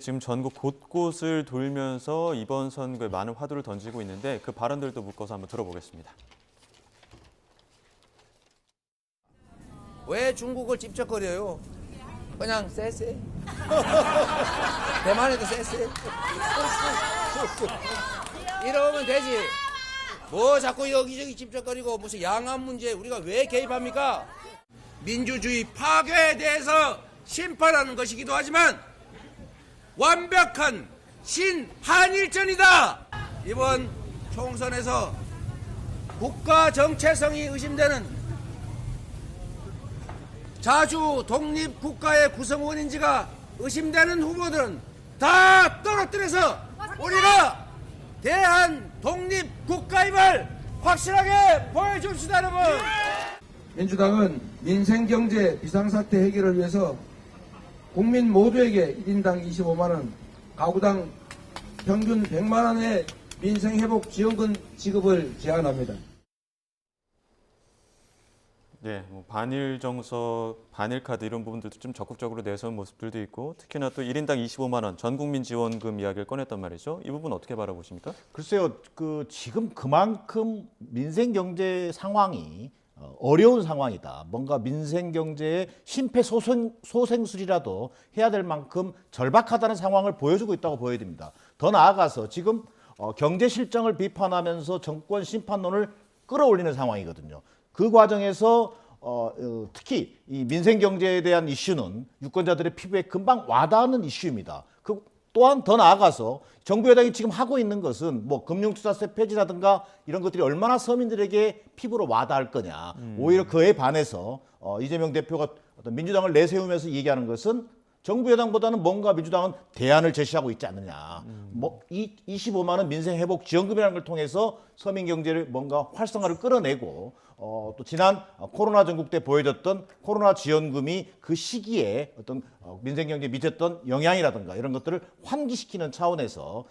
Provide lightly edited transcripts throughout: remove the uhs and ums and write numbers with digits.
지금 전국 곳곳을 돌면서 이번 선거에 많은 화두를 던지고 있는데 그 발언들도 묶어서 한번 들어보겠습니다. 왜 중국을 찝쩍거려요? 그냥 쎄쎄. 대만에도 쎄쎄. 이러면 되지. 뭐 자꾸 여기저기 찝쩍거리고 무슨 양안 문제 우리가 왜 개입합니까? 민주주의 파괴에 대해서 심판하는 것이기도 하지만 완벽한 신한일전이다. 이번 총선에서 국가 정체성이 의심되는 자주 독립국가의 구성원인지가 의심되는 후보들은 다 떨어뜨려서 우리가 대한 독립국가임을 확실하게 보여줍시다, 여러분. 민주당은 민생경제 비상사태 해결을 위해서 국민 모두에게 1인당 25만 원, 가구당 평균 100만 원의 민생회복지원금 지급을 제안합니다. 예, 뭐 반일 정석, 반일 카드 이런 부분들도 좀 적극적으로 내세운 모습들도 있고 특히나 또 1인당 25만 원 전국민 지원금 이야기를 꺼냈단 말이죠. 이 부분 어떻게 바라보십니까? 글쎄요, 지금 그만큼 민생 경제 상황이 어려운 상황이다. 뭔가 민생 경제의 심폐소생술이라도 해야 될 만큼 절박하다는 상황을 보여주고 있다고 보여야 됩니다. 더 나아가서 지금 경제 실정을 비판하면서 정권 심판론을 끌어올리는 상황이거든요. 그 과정에서 특히 이 민생 경제에 대한 이슈는 유권자들의 피부에 금방 와닿는 이슈입니다. 또한 더 나아가서 정부 여당이 지금 하고 있는 것은 뭐 금융투자세 폐지라든가 이런 것들이 얼마나 서민들에게 피부로 와닿을 거냐. 오히려 그에 반해서 이재명 대표가 어떤 민주당을 내세우면서 얘기하는 것은 정부 여당보다는 뭔가 민주당은 대안을 제시하고 있지 않느냐. 뭐 25만 원 민생 회복 지원금이라는 걸 통해서 서민 경제를 뭔가 활성화를 끌어내고 또 지난 코로나 전국 때 보여줬던 코로나 지원금이 그 시기에 어떤 민생 경제에 미쳤던 영향이라든가 이런 것들을 환기시키는 차원에서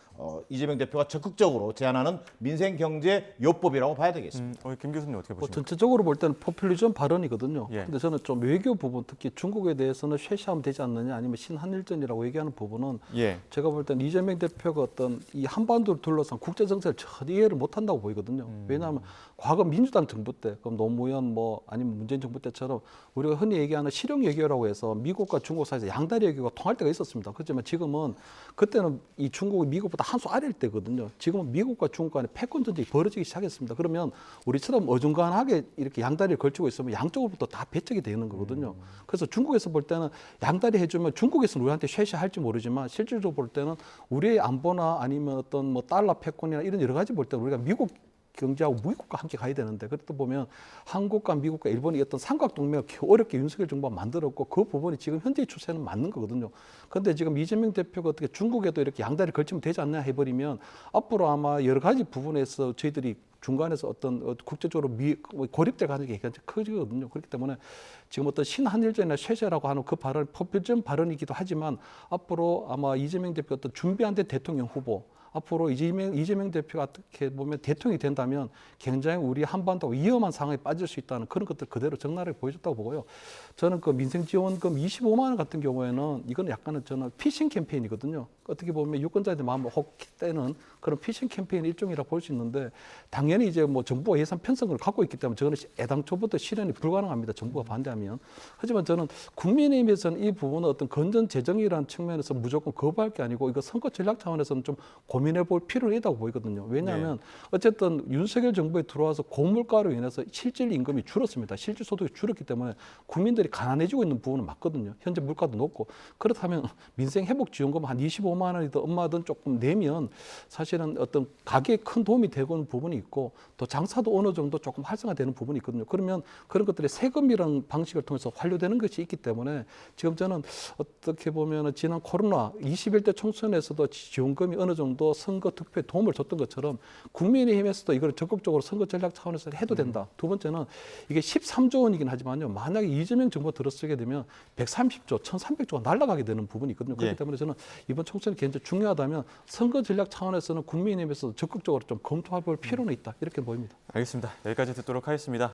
이재명 대표가 적극적으로 제안하는 민생 경제 요법이라고 봐야 되겠습니다. 김 교수님 어떻게 보십니까? 전체적으로 볼 때는 포퓰리즘 발언이거든요. 예. 근데 저는 좀 외교 부분, 특히 중국에 대해서는 쇄시하면 되지 않느냐, 아니면 신한일전이라고 얘기하는 부분은 예. 제가 볼 때는 이재명 대표가 어떤 이 한반도를 둘러싼 국제 정세를 전혀 이해를 못한다고 보이거든요. 왜냐하면 과거 민주당 정부 때, 그럼 노무현 뭐 아니면 문재인 정부 때처럼 우리가 흔히 얘기하는 실용 외교라고 해서 미국과 중국 사이에서 양다리 외교가 통할 때가 있었습니다. 그렇지만 지금은 그때는 이 중국이 미국보다 한 수 아래일 때거든요. 지금은 미국과 중국 간에 패권 전쟁이 벌어지기 시작했습니다. 그러면 우리처럼 어중간하게 이렇게 양다리를 걸치고 있으면 양쪽으로부터 다 배척이 되는 거거든요. 그래서 중국에서 볼 때는 양다리 해주면 중국에서는 우리한테 쇄시할지 모르지만 실질적으로 볼 때는 우리의 안보나 아니면 어떤 뭐 달러 패권이나 이런 여러 가지 볼 때 우리가 미국 경제하고 미국과 함께 가야 되는데 그렇다 보면 한국과 미국과 일본이 어떤 삼각동맹을 어렵게 윤석열 정부가 만들었고 그 부분이 지금 현재의 추세는 맞는 거거든요. 그런데 지금 이재명 대표가 어떻게 중국에도 이렇게 양다리 걸치면 되지 않냐 해버리면 앞으로 아마 여러 가지 부분에서 저희들이 중간에서 어떤 국제적으로 고립될 가능성이 굉장히 커지거든요. 그렇기 때문에 지금 어떤 신한일전이나 쇄세라고 하는 그 발언, 포퓰리즘 발언이기도 하지만 앞으로 아마 이재명 대표 어떤 준비 안 된 대통령 후보 앞으로 이재명 대표가 어떻게 보면 대통령이 된다면 굉장히 우리 한반도가 위험한 상황에 빠질 수 있다는 그런 것들 그대로 적나라하게 보여줬다고 보고요. 저는 그 민생지원금 25만 원 같은 경우에는 이거는 약간은 저는 피싱 캠페인이거든요. 어떻게 보면 유권자들의 마음을 혹대는 그런 피싱 캠페인 일종이라고 볼 수 있는데 당연히 이제 뭐 정부가 예산 편성을 갖고 있기 때문에 저는 애당초부터 실현이 불가능합니다. 정부가 반대하면. 하지만 저는 국민의힘에서는 이 부분은 어떤 건전 재정이라는 측면에서 무조건 거부할 게 아니고 이거 선거 전략 차원에서는 좀 고민해 볼 필요가 있다고 보이거든요. 왜냐하면 어쨌든 윤석열 정부에 들어와서 고물가로 인해서 실질 임금이 줄었습니다. 실질 소득이 줄었기 때문에 국민들이 가난해지고 있는 부분은 맞거든요. 현재 물가도 높고. 그렇다면 민생 회복 지원금 한 25만 원이든 얼마든 조금 내면 사실은 어떤 가게에 큰 도움이 되는 부분이 있고 또 장사도 어느 정도 조금 활성화되는 부분이 있거든요. 그러면 그런 것들이 세금이라는 방식을 통해서 환류되는 것이 있기 때문에 지금 저는 어떻게 보면 지난 코로나 21대 총선에서도 지원금이 어느 정도 선거 득표에 도움을 줬던 것처럼 국민의힘에서도 이걸 적극적으로 선거 전략 차원에서 해도 된다. 두 번째는 이게 13조 원이긴 하지만요. 만약에 이재명 정부가 들어서게 되면 130조, 1300조가 날아가게 되는 부분이 있거든요. 그렇기 때문에 저는 이번 총선이 굉장히 중요하다면 선거 전략 차원에서는 국민의힘에서 적극적으로 좀 검토해 볼 필요는 있다. 이렇게 보입니다. 알겠습니다. 여기까지 듣도록 하겠습니다.